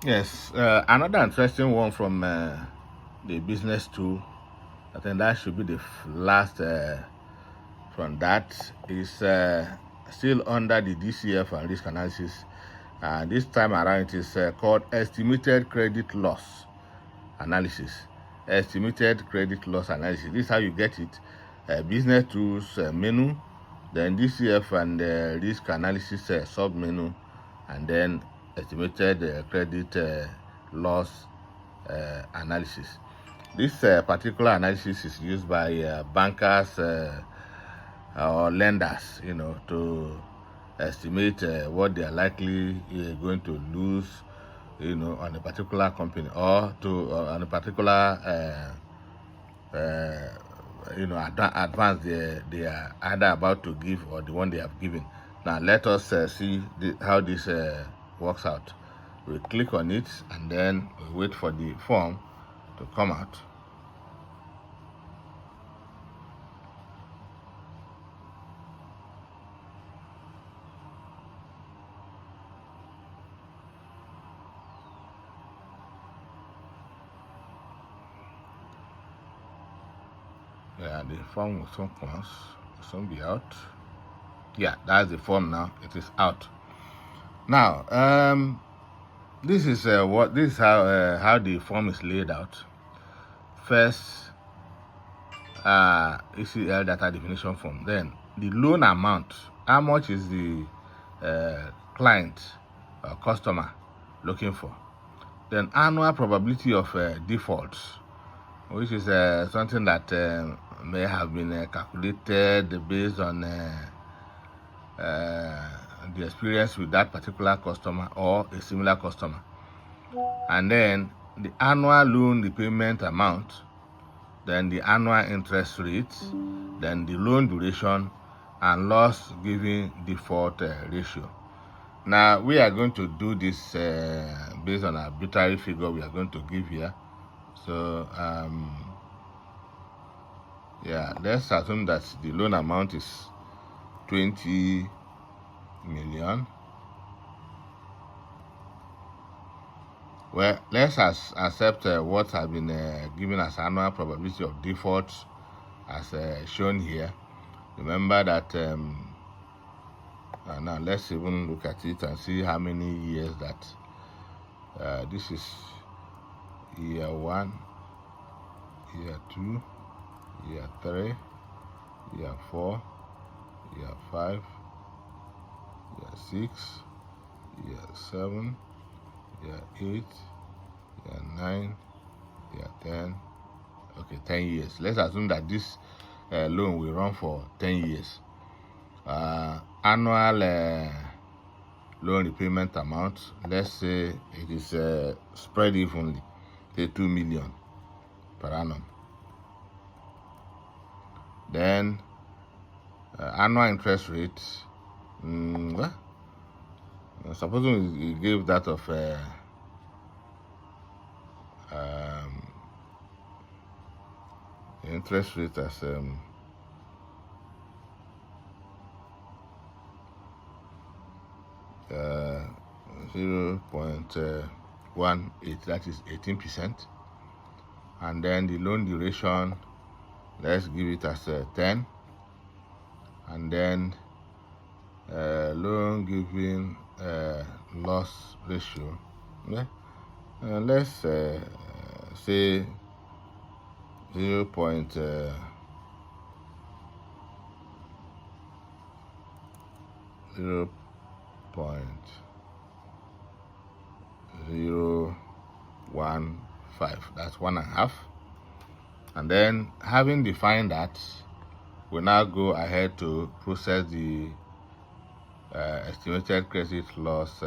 Yes, another interesting one from the business tool. I think that should be the last from that is still under the DCF and risk analysis. This time around, it is called estimated credit loss analysis. Estimated credit loss analysis. This is how you get it. Business tools menu, then DCF and risk analysis sub menu, and then estimated credit loss analysis. This particular analysis is used by bankers or lenders, to estimate what they are likely going to lose, on a particular company, or to on a particular advance they are either about to give or the one they have given. Now let us see how this works out. We click on it and then we wait for the form to come out. Yeah, the form will soon be out. Yeah, that's the form now. It is out. Now, this is how the form is laid out. First, ECL data definition form. Then the loan amount. How much is the client or customer looking for? Then annual probability of defaults, which is something that may have been calculated based on the experience with that particular customer or a similar customer. And then the annual loan repayment amount, then the annual interest rate, then the loan duration, and loss given default ratio. Now we are going to do this based on an arbitrary figure we are going to give here. So yeah, let's assume that the loan amount is 20 million. Well, let's accept what has been given as annual probability of default as shown here. Remember that now let's even look at it and see how many years that this is year 1, year 2, year 3, year 4, year 5, year 6, year 7, year 8, year 9, year 10. Okay, 10 years. Let's assume that this loan will run for 10 years. Annual loan repayment amount, let's say it is spread evenly, say 2 million per annum. Then annual interest rate, supposing we give that of interest rate as 0.18, that is 18%. And then the loan duration, let's give it as 10. And then loan giving loss ratio, let's say 0.015. That's 1.5. And then having defined that, we now go ahead to process the estimated credit loss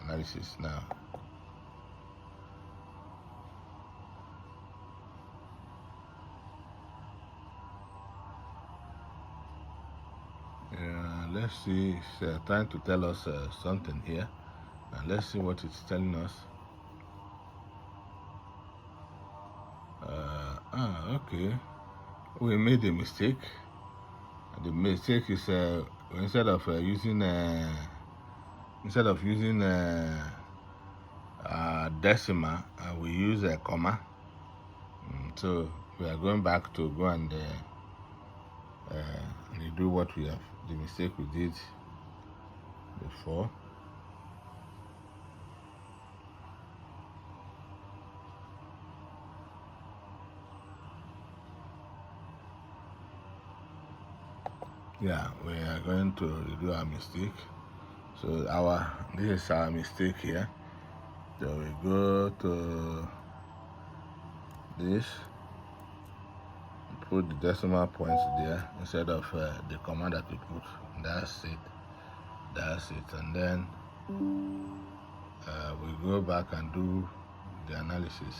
analysis now. Let's see, it's trying to tell us something here, and let's see what it's telling us. Okay, we made a mistake. The mistake is instead of using decimal and we use a comma. So we are going back to go and redo what we have, the mistake we did before. Yeah, we are going to redo our mistake. So this is our mistake here. So we go to this, put the decimal points there instead of the command that we put. That's it. And then we go back and do the analysis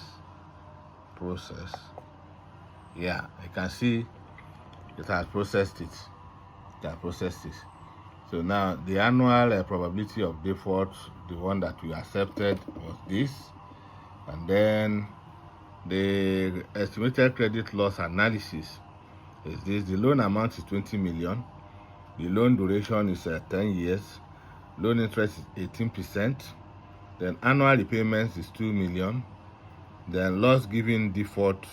process. Yeah, you can see it has processed it. So now the annual probability of default, the one that we accepted, was this. And then the estimated credit loss analysis is this. The loan amount is 20 million. The loan duration is 10 years. Loan interest is 18%. Then annual repayments is 2 million. Then loss given default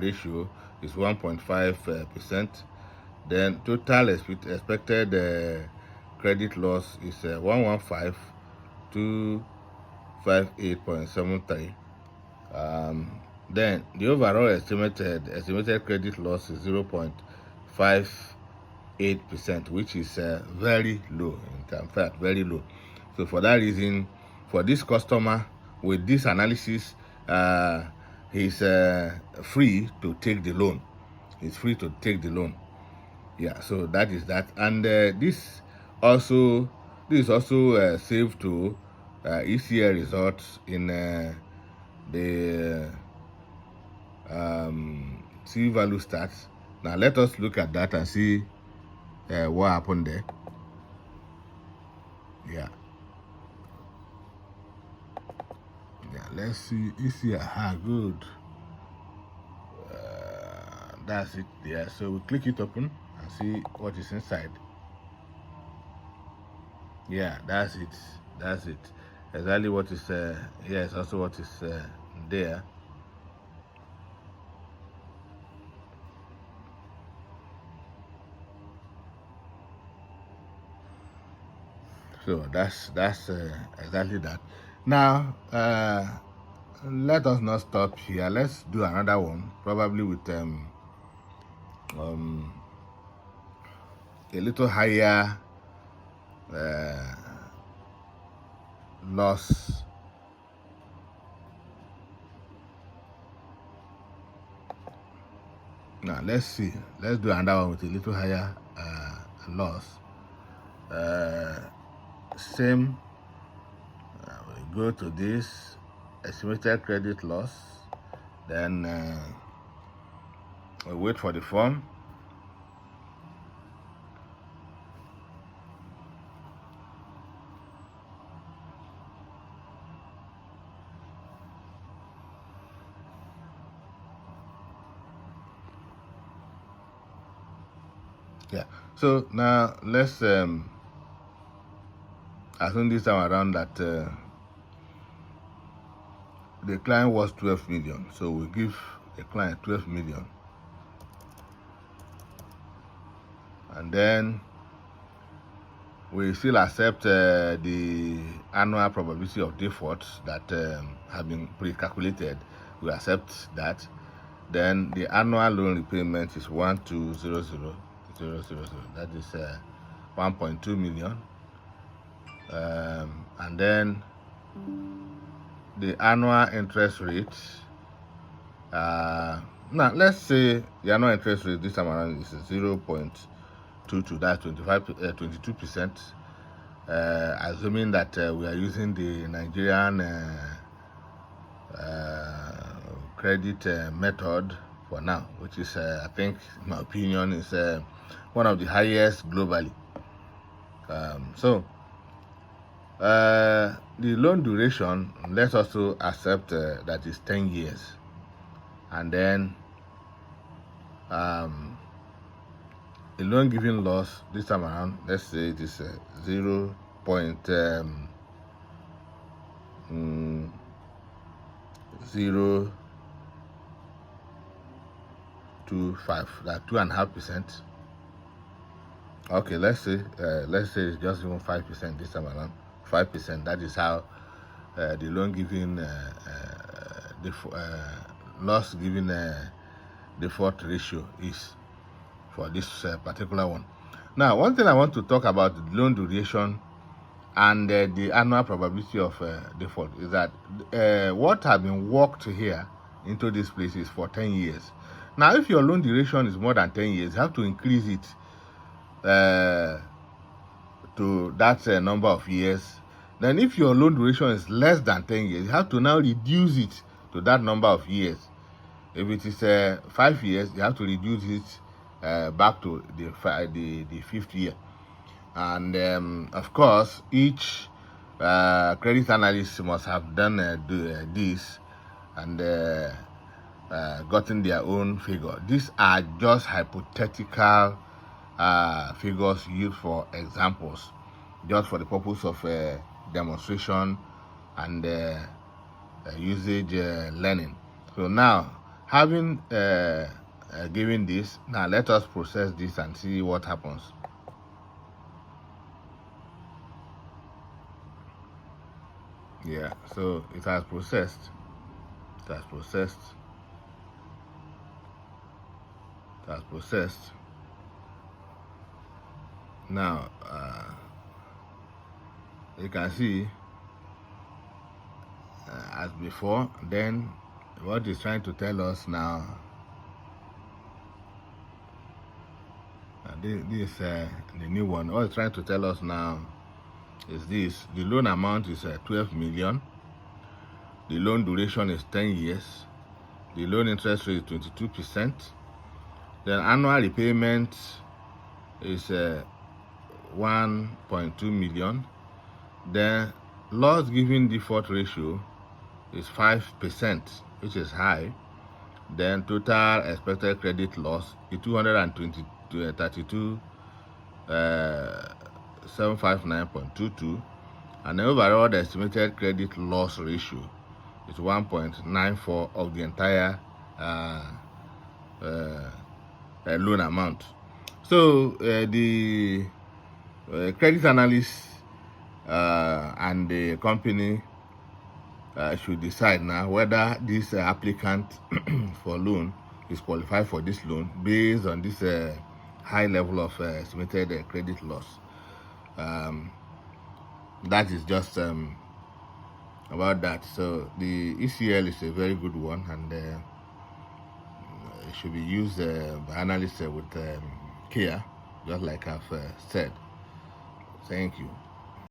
ratio is 1.5%. Then total expected credit loss is 115,258.73. Then the overall estimated credit loss is 0.58%, which is very low. In fact, very low. So for that reason, for this customer with this analysis, he's free to take the loan. Yeah, so that is that. And this is also saved to ECL results in the C value stats. Now let us look at that and see what happened there. Yeah, let's see ECL. Good. That's it there. So we click it open and see what is inside. Yeah, that's it. Exactly what is here is also what is there. So that's exactly that. Now let us not stop here. Let's do another one, probably with a little higher loss. Now let's see. Let's do another one with a little higher loss. Same. We go to this estimated credit loss. Then we wait for the form. Yeah. So now let's assume this time around that the client was 12 million. So we give the client 12 million. And then we still accept the annual probability of default that have been pre-calculated. We accept that. Then the annual loan repayment is 1200000. That is 1.2 million. And then the annual interest rate. Now let's say the annual interest rate this time around is 0.22. That's 22%. Assuming that we are using the Nigerian credit method for now, which is I think, in my opinion, is one of the highest globally. So the loan duration, let's also accept that is 10 years. And then the loan giving loss this time around, let's say it is 0.5%. 0.025, that 2.5%. Okay, let's say it's just even 5% this time around. 5%. That is how the loan giving loss giving default ratio is for this particular one. Now, one thing I want to talk about the loan duration and the annual probability of default is that what have been worked here into this place is for 10 years. Now, if your loan duration is more than 10 years, you have to increase it to that number of years. Then if your loan duration is less than 10 years, you have to now reduce it to that number of years. If it is 5 years, you have to reduce it back to the fifth year. And of course, each credit analyst must have done this and gotten their own figure. These are just hypothetical figures used for examples, just for the purpose of demonstration and usage learning. So now, having given this, now let us process this and see what happens. Yeah, so it has processed. It has processed. It has processed. Now, you can see as before, then what it's trying to tell us now, this the new one, what it's trying to tell us now is this: the loan amount is 12 million, the loan duration is 10 years, the loan interest rate is 22%, then annual repayment is 1.2 million, then loss given default ratio is 5%, which is high. Then total expected credit loss is 759.22, and the overall estimated credit loss ratio is 1.94 of the entire loan amount. So the credit analyst and the company should decide now whether this applicant for loan is qualified for this loan based on this high level of estimated credit loss. That is just about that. So the ECL is a very good one, and it should be used by analysts with care, just like I've said. Thank you.